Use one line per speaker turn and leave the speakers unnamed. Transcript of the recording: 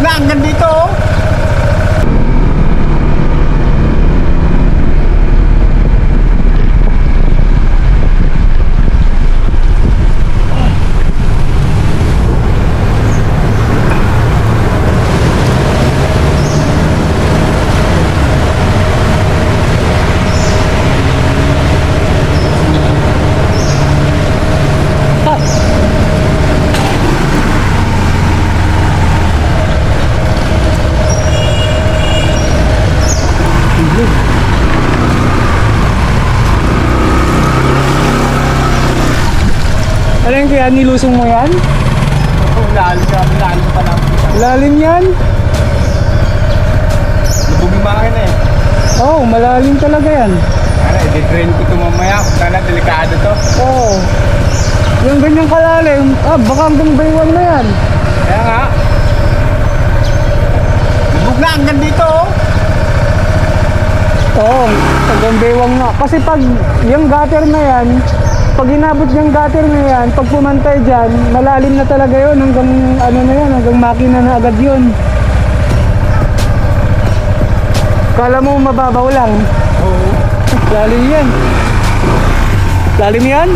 na hanggang dito oh.
Ano yung kaya nilusong mo yan?
Lalim pa lang.
Lalim yan?
Lubog yung makina eh.
Oo, malalim talaga yan.
Ano, i-drain ko ito mamaya. Sana, delikado to.
Oo. Yung ganyang kalalim, baka hanggang baywang na yan.
Kaya nga. Lubog na hanggang dito oh.
Oo, hanggang baywang na. Kasi pag yung gutter na yan, pag inabot yung gutter na yan, pag pumantay dyan, malalim na talaga yun. Hanggang ano na yan, hanggang makina na agad yun. Kala mo mababaw lang.
Oo.
Lalim yan. Lalim yan?